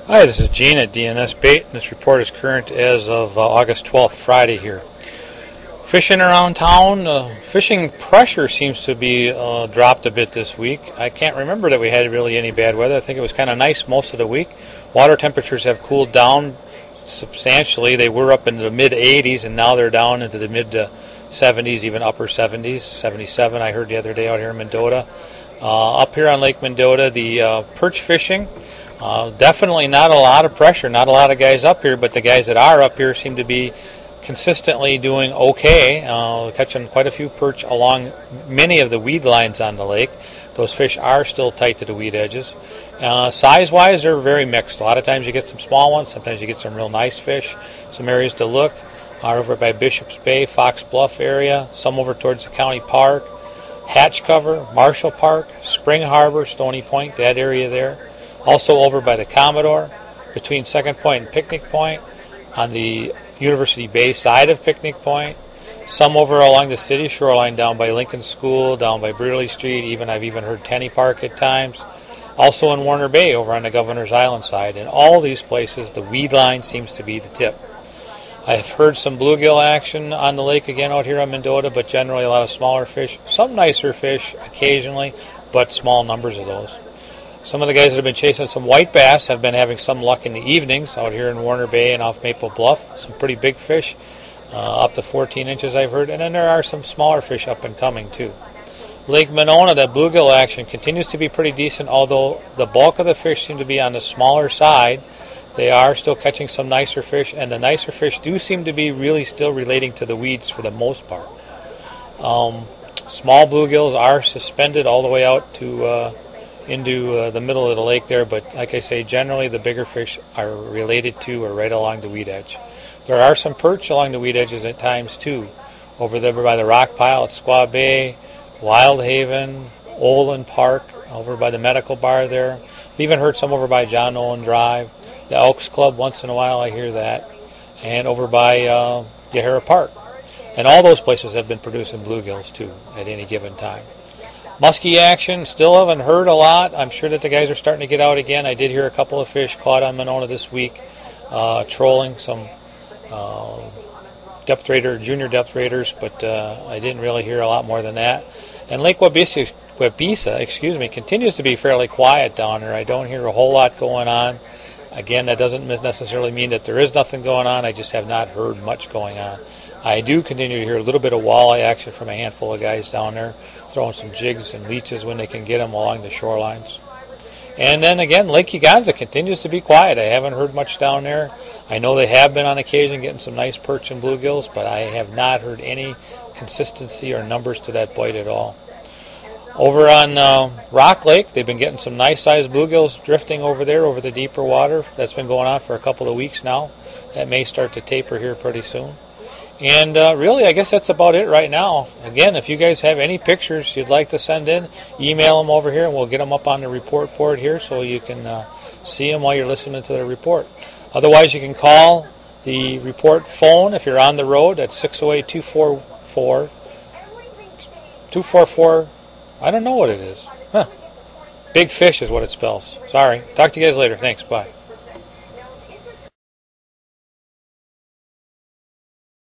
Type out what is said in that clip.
Hi, this is Gene at DNS Bait, and this report is current as of August 12th, Friday here. Fishing around town, fishing pressure seems to be dropped a bit this week. I can't remember that we had really any bad weather. I think it was kind of nice most of the week. Water temperatures have cooled down substantially. They were up into the mid-80s, and now they're down into the mid-70s, even upper 70s, 77 I heard the other day out here in Mendota. Up here on Lake Mendota, the perch fishing, definitely not a lot of pressure, not a lot of guys up here, but the guys that are up here seem to be consistently doing okay, catching quite a few perch along many of the weed lines on the lake. Those fish are still tight to the weed edges. Size-wise, they're very mixed. A lot of times you get some small ones, sometimes you get some real nice fish. Some areas to look are over by Bishop's Bay, Fox Bluff area, some over towards the county park, Hatch Cover, Marshall Park, Spring Harbor, Stony Point, that area there. Also over by the Commodore, between Second Point and Picnic Point, on the University Bay side of Picnic Point. Some over along the city shoreline down by Lincoln School, down by Brearley Street, I've even heard Tenney Park at times. Also in Warner Bay over on the Governor's Island side. In all these places, the weed line seems to be the tip. I've heard some bluegill action on the lake again out here on Mendota, but generally a lot of smaller fish. Some nicer fish occasionally, but small numbers of those. Some of the guys that have been chasing some white bass have been having some luck in the evenings out here in Warner Bay and off Maple Bluff. Some pretty big fish, up to 14 inches I've heard, and then there are some smaller fish up and coming too. Lake Monona, that bluegill action continues to be pretty decent, although the bulk of the fish seem to be on the smaller side. They are still catching some nicer fish, and the nicer fish do seem to be really still relating to the weeds for the most part. Small bluegills are suspended all the way out to into the middle of the lake there, but like I say, generally the bigger fish are related to or right along the weed edge. There are some perch along the weed edges at times too, over there by the rock pile at Squaw Bay, Wild Haven, Olin Park, over by the medical bar there. We even heard some over by John Olin Drive, the Elks Club once in a while I hear that, and over by Yahara Park. And all those places have been producing bluegills too at any given time. Muskie action, still haven't heard a lot. I'm sure that the guys are starting to get out again. I did hear a couple of fish caught on Monona this week, trolling some depth raider, junior depth raiders, but I didn't really hear a lot more than that. And Lake Wabisa, continues to be fairly quiet down there. I don't hear a whole lot going on. Again, that doesn't necessarily mean that there is nothing going on. I just have not heard much going on. I do continue to hear a little bit of walleye action from a handful of guys down there, throwing some jigs and leeches when they can get them along the shorelines. And then again, Lake Uganza continues to be quiet. I haven't heard much down there. I know they have been on occasion getting some nice perch and bluegills, but I have not heard any consistency or numbers to that bite at all. Over on Rock Lake, they've been getting some nice-sized bluegills drifting over there, over the deeper water. That's been going on for a couple of weeks now. That may start to taper here pretty soon. And really, I guess that's about it right now. Again, if you guys have any pictures you'd like to send in, email them over here, and we'll get them up on the report board here so you can see them while you're listening to the report. Otherwise, you can call the report phone if you're on the road at 608-244, I don't know what it is. Big Fish is what it spells. Sorry. Talk to you guys later. Thanks. Bye.